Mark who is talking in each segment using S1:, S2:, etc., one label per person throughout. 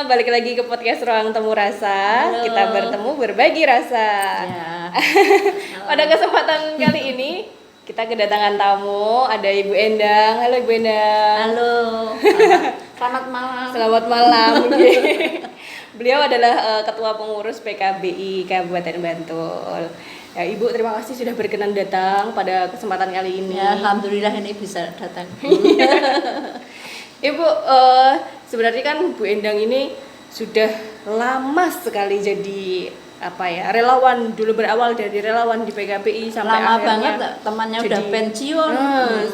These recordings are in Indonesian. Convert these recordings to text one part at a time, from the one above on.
S1: balik lagi ke podcast Ruang Temu Rasa.
S2: Halo.
S1: Kita bertemu berbagi rasa.
S2: Ya.
S1: Pada kesempatan kali ini kita kedatangan tamu, ada Ibu Endang. Halo Ibu Endang.
S2: Halo. Selamat malam.
S1: Selamat malam. Beliau adalah ketua pengurus PKBI Kabupaten Bantul. Ya, Ibu terima kasih sudah berkenan datang pada kesempatan kali ini.
S2: Ya, alhamdulillah ini bisa datang.
S1: Ibu, sebenarnya kan Bu Endang ini sudah lama sekali jadi relawan, dulu berawal dari relawan di PKBI sampai
S2: Lama
S1: akhirnya
S2: banget temannya udah pensiun.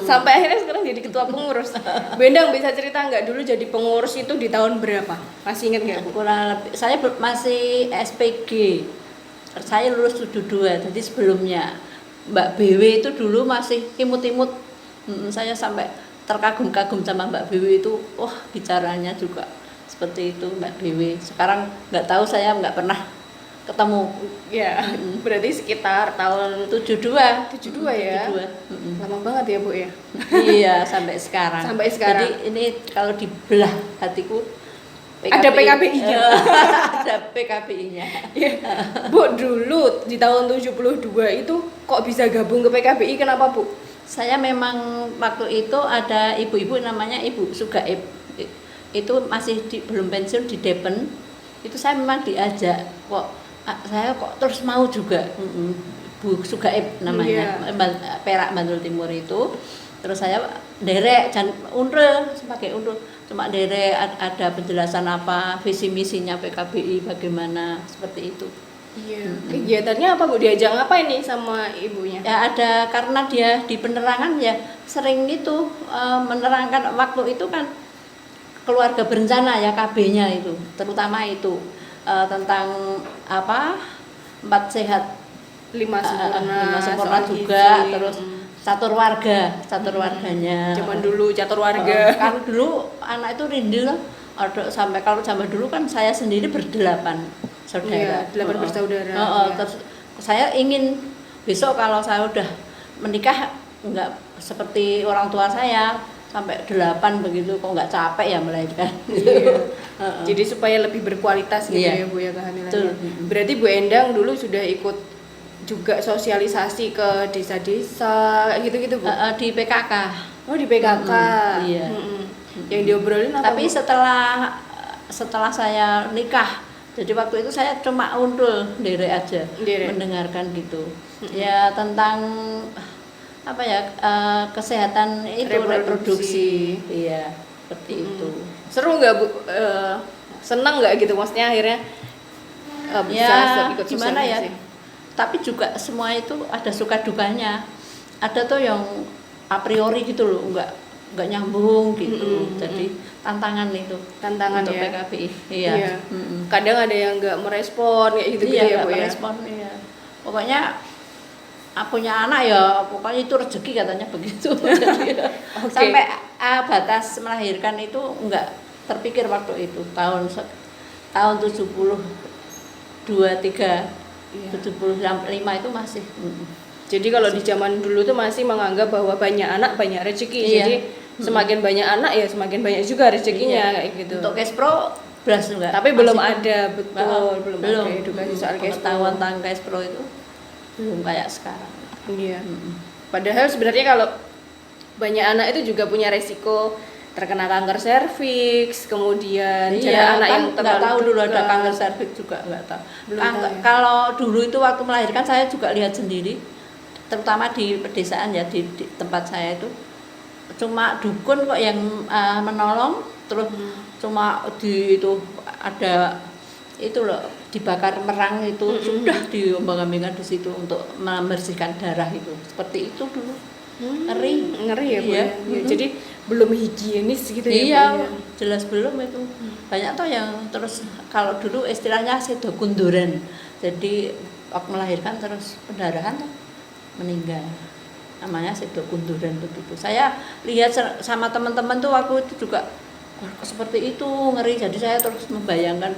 S1: sampai akhirnya sekarang jadi ketua pengurus. Bu Endang bisa cerita nggak dulu jadi pengurus itu di tahun berapa? Masih ingat nggak Bu?
S2: Kurang lebih saya masih SPG. Saya lulus 72, jadi sebelumnya Mbak BW itu dulu masih imut-imut. Saya sampai terkagum-kagum sama Mbak BW itu, bicaranya juga seperti itu Mbak BW. Sekarang nggak tahu, saya nggak pernah ketemu.
S1: Ya, berarti sekitar tahun
S2: 72
S1: ya.
S2: 72.
S1: Lama banget ya Bu ya.
S2: Iya, sampai sekarang.
S1: Sampai sekarang.
S2: Jadi ini kalau dibelah hatiku
S1: Ada PKBI-nya.
S2: Ada PKBI-nya.
S1: Ya. Bu, dulu di tahun 72 itu kok bisa gabung ke PKBI, kenapa Bu?
S2: Saya memang waktu itu ada ibu-ibu namanya Ibu Sugaib. Itu masih belum pensiun di Depen. Itu saya memang diajak saya kok terus mau juga. Bu Sugaib namanya. Perak Bantul Timur itu. Terus saya derek dan sebagai cuma derek ada penjelasan apa visi misinya PKBI bagaimana seperti itu.
S1: Iya. Kegiatannya apa Bu? Diajak ngapain nih sama ibunya?
S2: Ya ada, karena dia di penerangan ya sering itu menerangkan. Waktu itu kan keluarga berencana ya, KB-nya itu terutama itu tentang 4 sehat
S1: 5
S2: sempurna juga gizi. Terus catur warganya.
S1: Zaman dulu catur warga.
S2: Kan dulu anak itu rindu loh. Sampai kalau zaman dulu kan saya sendiri berdelapan saudara.
S1: 8 bersaudara.
S2: Terus saya ingin besok kalau saya udah menikah enggak seperti orang tua saya sampai 8 begitu, kok enggak capek ya melahirkan.
S1: Iya. Jadi supaya lebih berkualitas gitu ya Bu ya kehamilannya. Berarti Bu Endang dulu sudah ikut juga sosialisasi ke desa-desa gitu-gitu Bu?
S2: Di PKK.
S1: Oh di PKK.
S2: Iya.
S1: Yang diobrolin apa?
S2: Tapi Bu? setelah saya nikah, jadi waktu itu saya cuma derek aja, mendengarkan gitu. Ya tentang kesehatan itu reproduksi. Iya, seperti itu.
S1: Seru nggak Bu? Senang nggak gitu maksudnya akhirnya bisa ikut
S2: gimana ya?
S1: sosialisasi?
S2: Tapi juga semua itu ada suka dukanya. Ada tuh yang a priori gitu loh, enggak nyambung gitu. Jadi tantangan itu.
S1: Tantangan
S2: untuk
S1: ya.
S2: PKBI. Iya.
S1: Kadang ada yang enggak merespon kayak gitu
S2: ya
S1: Bu ya.
S2: Merespon, iya. Pokoknya punya anak ya, pokoknya itu rezeki katanya begitu. Jadi, sampai batas melahirkan itu enggak terpikir waktu itu. Tahun 70 23 75 itu masih.
S1: Jadi kalau di zaman dulu tuh masih menganggap bahwa banyak anak banyak rezeki.
S2: Iya.
S1: Jadi semakin banyak anak ya semakin banyak juga rezekinya kayak gitu.
S2: Untuk Kespro belas enggak.
S1: Tapi belum ada belum ada edukasi soal
S2: pengetahuan tentang Kespro itu belum kayak sekarang.
S1: Iya. Padahal sebenarnya kalau banyak anak itu juga punya resiko terkena kanker serviks, kemudian anak yang
S2: nggak tahu dulu ada kanker serviks juga nggak tahu. Kalau dulu itu waktu melahirkan saya juga lihat sendiri, terutama di pedesaan ya, di tempat saya itu cuma dukun kok yang menolong, terus cuma ada itu loh, dibakar merang itu sudah diombang-ambingkan di situ untuk membersihkan darah itu, seperti itu dulu. Ngeri
S1: ya Bu ya. Jadi belum higienis gitu
S2: ya
S1: Bu ya.
S2: Jelas belum itu. Banyak tuh yang terus, kalau dulu istilahnya sedo kunduran, jadi waktu melahirkan terus pendarahan tuh meninggal, namanya sedo kunduran begitu. Saya lihat sama teman-teman tuh waktu itu juga seperti itu, ngeri. Jadi saya terus membayangkan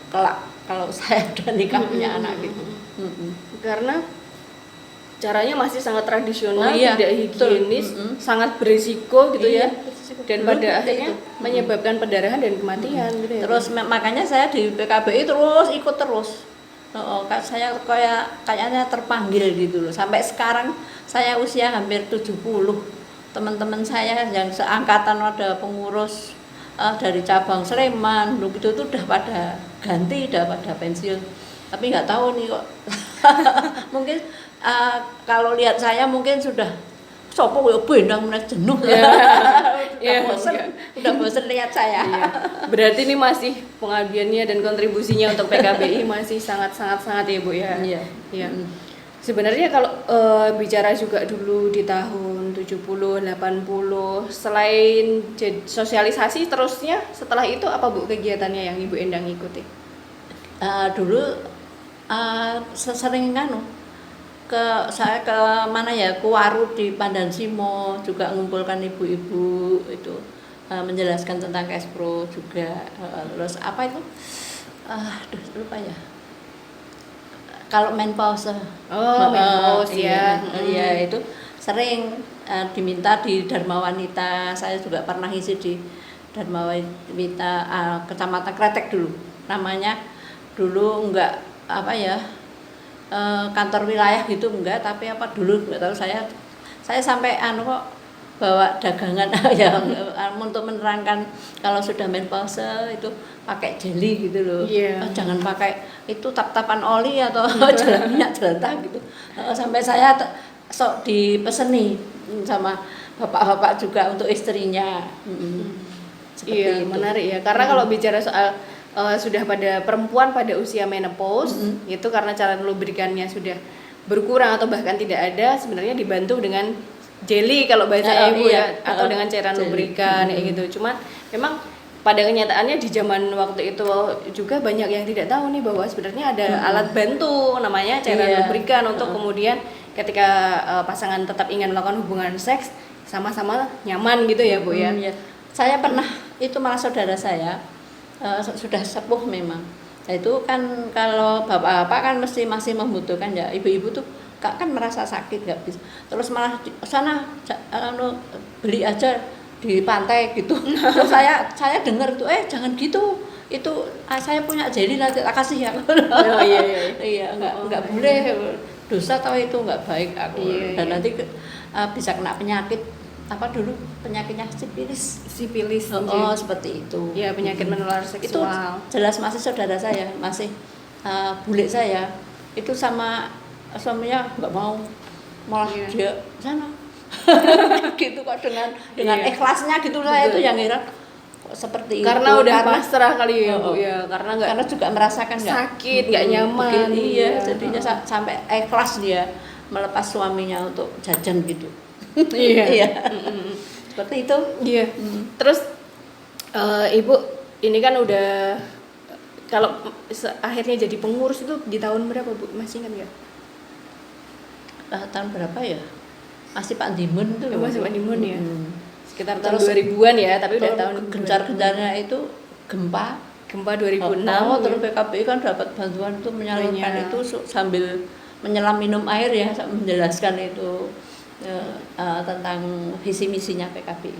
S2: kelak kalau saya udah nikah punya anak gitu.
S1: Karena caranya masih sangat tradisional,
S2: Iya,
S1: tidak higienis, sangat berisiko gitu
S2: Iya,
S1: ya.
S2: berisiko.
S1: Dan
S2: Dulu
S1: pada
S2: seperti
S1: akhirnya
S2: itu.
S1: menyebabkan pendarahan dan kematian gitu ya.
S2: Terus makanya saya di PKBI terus ikut terus. Saya kayaknya terpanggil gitu loh. Sampai sekarang saya usia hampir 70. Teman-teman saya yang seangkatan ada pengurus dari cabang Sleman, dulu itu udah pada ganti, udah pada pensiun. Tapi nggak tahu nih kok. Mungkin kalau lihat saya mungkin sudah sopo koyo bendang meneh jenuh.
S1: Iya,
S2: Udah bosen lihat saya.
S1: Iya. Berarti ini masih pengabdiannya dan kontribusinya untuk PKBI masih sangat ya Bu ya.
S2: Iya.
S1: Iya. Sebenarnya kalau bicara juga dulu di tahun 70, 80, selain sosialisasi terusnya setelah itu apa Bu kegiatannya yang Ibu Endang ikuti?
S2: Dulu sering saya ke mana ya, ke Waru di Pandan Simo juga ngumpulkan ibu-ibu itu menjelaskan tentang Kespro juga. Terus apa itu? Lupa ya. Kalau Menpause.
S1: Menpause ya.
S2: Iya, itu sering diminta di Dharma Wanita. Saya juga pernah isi di Dharma Wanita Kecamatan Kretek dulu. Namanya dulu enggak apa ya? Kantor wilayah gitu enggak, tapi apa dulu enggak tahu, saya sampai kok bawa dagangan ya untuk menerangkan kalau sudah menopause itu pakai jelly gitu loh. Jangan pakai itu tap-tapan oli atau jalan minyak jelantah gitu. Sampai saya sok dipeseni sama bapak-bapak juga untuk istrinya.
S1: Iya, itu menarik ya, karena kalau bicara soal sudah pada perempuan pada usia menopause itu karena cairan lubrikannya sudah berkurang atau bahkan tidak ada, sebenarnya dibantu dengan jelly kalau bahasa ibu ya, atau dengan cairan lubrikan kayak gitu. Cuman memang pada kenyataannya di zaman waktu itu juga banyak yang tidak tahu nih bahwa sebenarnya ada alat bantu namanya cairan lubrikan untuk kemudian ketika pasangan tetap ingin melakukan hubungan seks sama-sama nyaman gitu ya Bu ya.
S2: Saya pernah, itu malah saudara saya sudah sepuh memang. Nah, itu kan kalau bapak-bapak kan masih membutuhkan ya, ibu-ibu tuh kan merasa sakit nggak bisa. Terus malah di sana beli aja di pantai gitu. Terus saya dengar tuh jangan gitu. Itu saya punya jelly nanti tak kasih ya. Iya, enggak boleh. Dosa tahu itu enggak baik aku. Dan nanti bisa kena penyakit apa dulu penyakitnya sipilis seperti itu.
S1: Iya, penyakit menular seksual.
S2: Itu jelas masih saudara saya, masih bule saya itu sama suaminya nggak mau, malah dia sana gitu kok dengan ikhlasnya gitu lah. Itu yang heran kok seperti
S1: karena
S2: itu.
S1: Udah pasrah kali ya Bu ya, karena
S2: juga merasakan
S1: sakit, nggak nyaman.
S2: Iya, jadinya sampai ikhlas dia melepas suaminya untuk jajan gitu. Iya. Seperti itu.
S1: Iya. Terus Ibu ini kan udah kalau akhirnya jadi pengurus itu di tahun berapa Bu? Masih ingat nggak?
S2: Tahun berapa ya? Masih Pak Dimun tuh.
S1: Masih Pak Dimun ya. Sekitar tahun 2000-an ya, tapi udah tahun
S2: gencar-gencarnya itu gempa
S1: 2006.
S2: Terus PKBI kan dapat bantuan untuk menyalurkan itu sambil menyelam minum air ya, menjelaskan itu tentang visi misinya PKBI.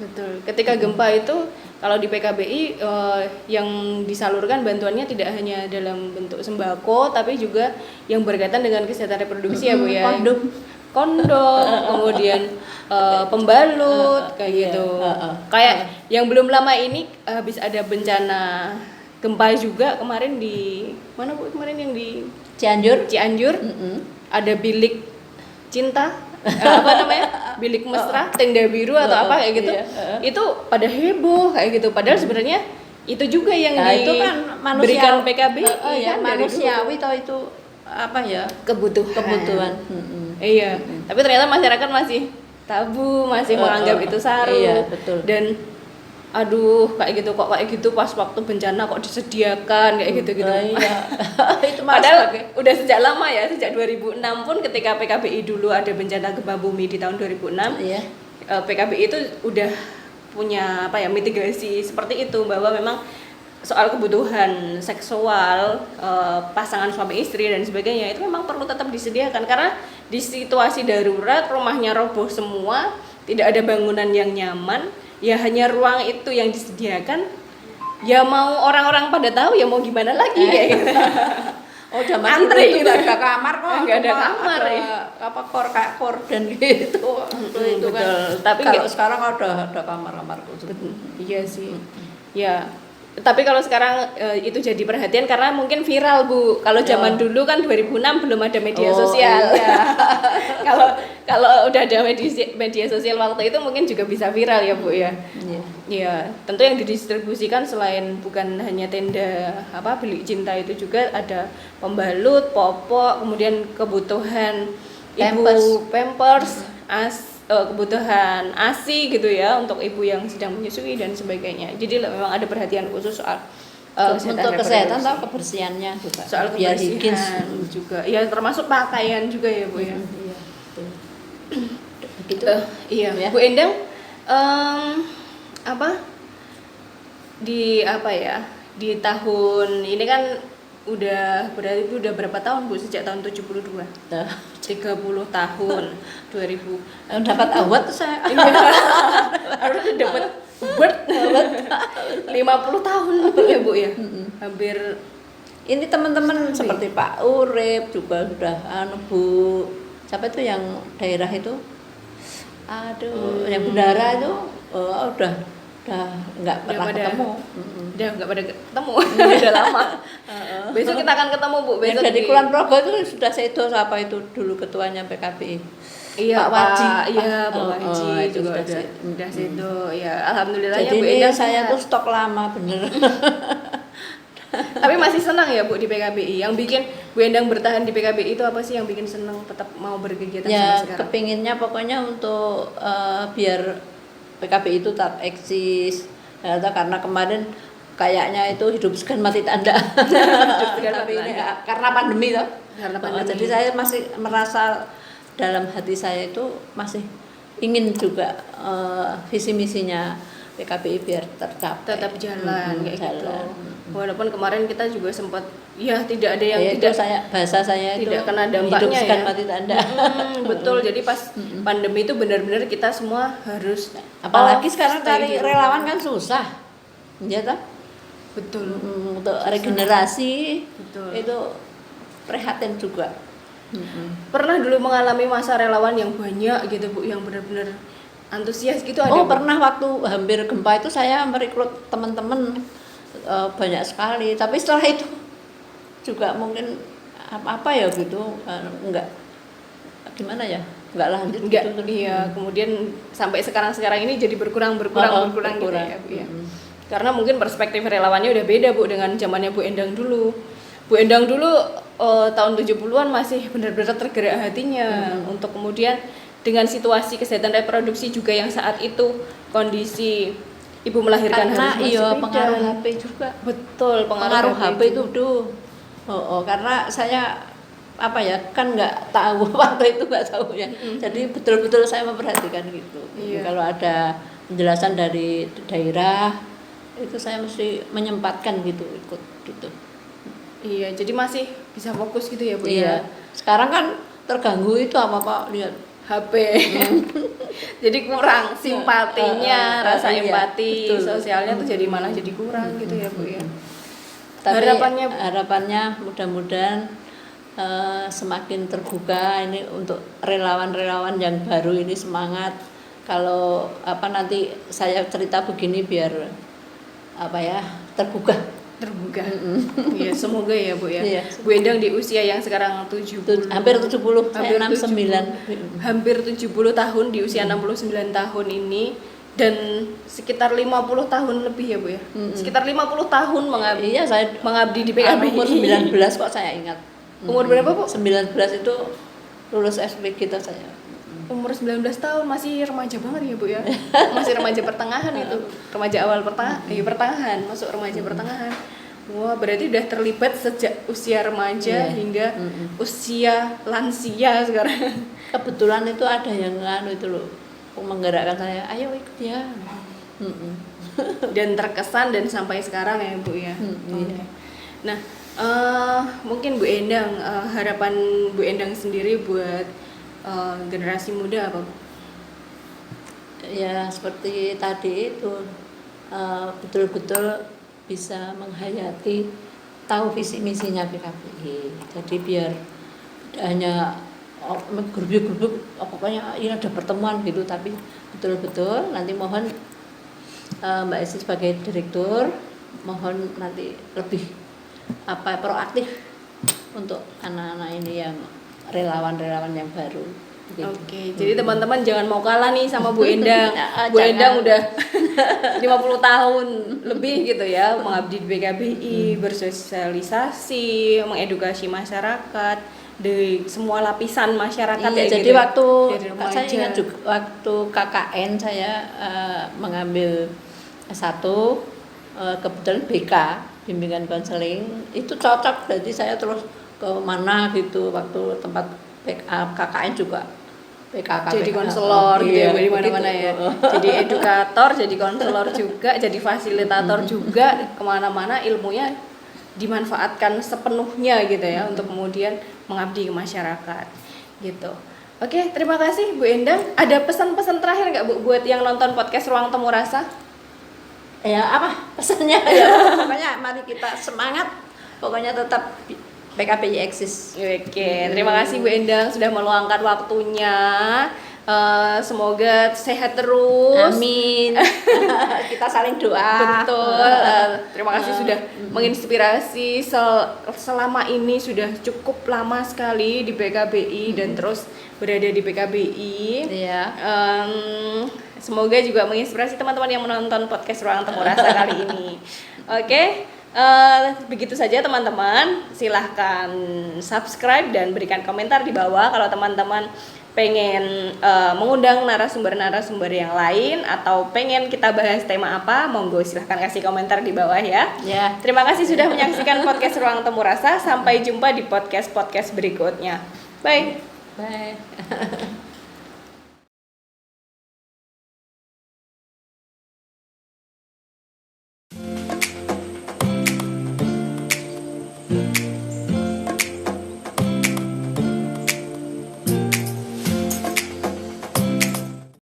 S1: Betul. Ketika gempa itu kalau di PKBI yang disalurkan bantuannya tidak hanya dalam bentuk sembako, tapi juga yang berkaitan dengan kesehatan reproduksi ya Bu ya. Kondom, kemudian pembalut kayak gitu. Kayak yang belum lama ini habis ada bencana gempa juga kemarin di mana Bu? Kemarin yang di Cianjur. Ada bilik cinta. Apa namanya, bilik mesra, tenda biru atau apa kayak gitu. Itu pada heboh kayak gitu, padahal sebenarnya itu juga yang diberikan PKB
S2: kan manusiawi toh itu apa ya, kebutuhan.
S1: Iya, tapi ternyata masyarakat masih tabu, masih menganggap itu saru.
S2: Iya, betul.
S1: Dan aduh kayak gitu pas waktu bencana kok disediakan kayak gitu.
S2: Iya. Itu
S1: padahal udah sejak lama ya, sejak 2006 pun ketika PKBI dulu ada bencana gempa bumi di tahun 2006. PKBI itu udah punya mitigasi seperti itu, bahwa memang soal kebutuhan seksual pasangan suami istri dan sebagainya itu memang perlu tetap disediakan, karena di situasi darurat rumahnya roboh semua, tidak ada bangunan yang nyaman, ya hanya ruang itu yang disediakan. Ya mau orang-orang pada tahu ya mau gimana lagi ya gitu.
S2: Oh zaman
S1: Antri
S2: dulu itu nggak ada kamar kok,
S1: nggak ada
S2: cuma
S1: kamar
S2: ada
S1: ya.
S2: apa kayak korden gitu. Itu kan.
S1: Betul. Tapi
S2: kalau
S1: nggak-
S2: sekarang ada kamar-kamar khusus.
S1: Iya sih. Ya. Tapi kalau sekarang itu jadi perhatian karena mungkin viral, Bu. Kalau zaman dulu kan 2006 belum ada media sosial.
S2: Iya.
S1: Kalau udah ada media sosial waktu itu mungkin juga bisa viral ya, Bu ya.
S2: Iya.
S1: Ya, tentu yang didistribusikan selain bukan hanya tenda bilik cinta itu juga ada pembalut, popok, kemudian kebutuhan ibu pampers, kebutuhan ASI gitu ya untuk ibu yang sedang menyusui dan sebagainya. Jadi memang ada perhatian khusus soal
S2: untuk kesehatan atau kebersihannya juga.
S1: soal
S2: biar
S1: kebersihan juga. Ya termasuk pakaian juga ya, Bu ya.
S2: Iya, betul. Begitu.
S1: Iya,
S2: Ya.
S1: Bu Endang di tahun ini kan berarti udah berapa tahun, Bu? Sejak tahun 72. 30 tahun 2000.
S2: Dapat award tuh saya.
S1: Harusnya dapat award 50 tahun lebih ya, Bu ya. Hampir
S2: Ini teman-teman seperti Pak Urip juga sudah Bu siapa itu yang daerah itu? Aduh, yang bendara itu udah nggak
S1: Udah
S2: pernah
S1: pada-
S2: ketemu.
S1: udah nggak pada ketemu. Udah lama. Besok kita akan ketemu, Bu.
S2: Yang
S1: Besok
S2: dari
S1: di-
S2: Kulon Progo itu sudah sedo siapa itu dulu ketuanya PKBI.
S1: Iya,
S2: Pak Waji.
S1: Iya, Pak
S2: Oh,
S1: Waji
S2: itu
S1: juga
S2: sudah
S1: udah situ. Ya, alhamdulillahnya
S2: Jadi
S1: Bu
S2: ini
S1: Endang
S2: saya
S1: sehat.
S2: tuh stok lama bener.
S1: Tapi masih senang ya, Bu, di PKBI. Yang bikin Bu Endang bertahan di PKBI itu apa sih yang bikin senang tetap mau berkegiatan
S2: Ya
S1: sampai sekarang?
S2: kepinginnya pokoknya untuk biar PKBI itu tetap eksis. Karena kemarin kayaknya itu hidup segan mati tanda.
S1: segan
S2: Tapi
S1: mati
S2: ini
S1: tanda.
S2: karena pandemi toh.
S1: Karena pandemi.
S2: Jadi saya masih merasa dalam hati saya itu masih ingin juga visi misinya PKBI biar tercapai.
S1: Tetap jalan kayak gitu.
S2: jalan.
S1: Walaupun kemarin kita juga sempat tidak ada yang
S2: Ya, itu
S1: tidak
S2: bahasa saya itu
S1: tidak kena
S2: hidup
S1: dampaknya
S2: segan
S1: ya.
S2: mati tanda.
S1: Betul. Jadi pas pandemi itu benar-benar kita semua harus
S2: Apalagi sekarang
S1: stay
S2: cari
S1: di rumah.
S2: relawan kan susah. Ya toh?
S1: Betul.
S2: Untuk regenerasi
S1: Betul.
S2: itu prihatin juga.
S1: Pernah dulu mengalami masa relawan yang banyak gitu, Bu, yang benar-benar antusias gitu ada?
S2: Oh
S1: Bu?
S2: pernah waktu hampir gempa itu saya merekrut teman-teman banyak sekali. Tapi setelah itu juga mungkin apa ya gitu enggak gimana ya enggak lanjut
S1: Enggak,
S2: gitu.
S1: iya. Kemudian sampai sekarang ini jadi berkurang gitu ya, Bu ya. Karena mungkin perspektif relawannya udah beda, Bu, dengan zamannya Bu Endang dulu. Bu Endang dulu tahun 70-an masih benar-benar tergerak hatinya untuk kemudian dengan situasi kesehatan reproduksi juga yang saat itu kondisi ibu melahirkan
S2: Karena
S1: harus
S2: iya
S1: masih
S2: pengaruh
S1: bidan.
S2: HP juga.
S1: Betul,
S2: Pengaruh HP
S1: juga.
S2: itu tuh. Karena saya kan nggak tahu waktu itu nggak tahu ya. Jadi betul-betul saya memperhatikan gitu.
S1: Iya.
S2: Kalau ada penjelasan dari daerah itu saya mesti menyempatkan gitu ikut gitu.
S1: Iya, jadi masih bisa fokus gitu ya, Bu
S2: Iya.
S1: ya.
S2: Sekarang kan terganggu itu apa lihat
S1: HP. Jadi kurang simpatinya, rasa
S2: iya,
S1: empati,
S2: betul.
S1: sosialnya tuh jadi malah jadi kurang gitu ya, Bu ya.
S2: Tapi
S1: Harapannya, Bu?
S2: harapannya mudah-mudahan semakin terbuka ini untuk relawan-relawan yang baru ini semangat. Kalau nanti saya cerita begini biar terbuka.
S1: Iya, semoga ya, Bu ya.
S2: Iya.
S1: Bu Endang di usia yang sekarang 70.
S2: Hampir 70,
S1: Hampir
S2: saya 69.
S1: Hampir 70 tahun di usia 69 tahun ini dan sekitar 50 tahun lebih ya, Bu ya. Sekitar 50 tahun mengabdi.
S2: Iya, saya
S1: Mengabdi di PKBI.
S2: umur 19 kok saya ingat.
S1: Umur berapa, Bu?
S2: 19 itu lulus SP kita saya.
S1: Umur 19 tahun masih remaja banget ya, Bu ya. Masih remaja pertengahan itu. Remaja awal pertengahan, masuk remaja pertengahan. Wah, berarti udah terlibat sejak usia remaja
S2: Iya.
S1: hingga usia lansia sekarang.
S2: Kebetulan itu ada yang itu loh menggerakkan saya, ayo ikut ya.
S1: Dan terkesan dan sampai sekarang ya, Bu ya.
S2: Iya.
S1: Nah, mungkin Bu Endang, harapan Bu Endang sendiri buat generasi muda apa Bu?
S2: Ya seperti tadi itu betul-betul bisa menghayati, tahu visi misinya PKBI. Jadi biar tidak hanya gerubuk-gerubuk pokoknya ini ada pertemuan gitu, tapi betul-betul nanti mohon Mbak Esi sebagai direktur mohon nanti lebih proaktif untuk anak-anak ini yang relawan-relawan yang baru. Gitu.
S1: Oke, jadi teman-teman jangan mau kalah nih sama Bu Endang. Bu
S2: Jangan.
S1: Endang udah 50 tahun lebih gitu ya mengabdi di BKBI, bersosialisasi, mengedukasi masyarakat dari semua lapisan masyarakat.
S2: Iya,
S1: ya
S2: jadi
S1: gitu.
S2: waktu
S1: Dari remaja.
S2: saya ingat juga waktu KKN saya mengambil S1 kebetulan BK bimbingan konseling itu cocok, jadi saya terus ke mana gitu waktu tempat KKN juga PKK
S1: jadi konselor gitu ya di mana-mana
S2: gitu.
S1: ya. Jadi edukator, jadi konselor juga, jadi fasilitator juga, kemana-mana ilmunya dimanfaatkan sepenuhnya gitu ya untuk kemudian mengabdi ke masyarakat gitu. Oke, terima kasih Bu Endang. Ada pesan-pesan terakhir nggak Bu buat yang nonton podcast Ruang Temu Rasa?
S2: Ya apa pesannya ya pokoknya mari kita semangat, pokoknya tetap PKBI eksis.
S1: Oke, terima kasih Bu Endang sudah meluangkan waktunya. Semoga sehat terus.
S2: Amin. Kita saling doa.
S1: Betul. Terima kasih sudah menginspirasi selama ini sudah cukup lama sekali di PKBI dan terus berada di PKBI.
S2: Iya.
S1: Semoga juga menginspirasi teman-teman yang menonton podcast Ruang Temu Rasa kali ini. Oke. Begitu saja teman-teman, silahkan subscribe dan berikan komentar di bawah kalau teman-teman pengen mengundang narasumber-narasumber yang lain atau pengen kita bahas tema apa, monggo silahkan kasih komentar di bawah ya.
S2: Ya.
S1: Terima kasih sudah menyaksikan podcast Ruang Temu Rasa, sampai jumpa di podcast berikutnya. Bye.
S2: Bye.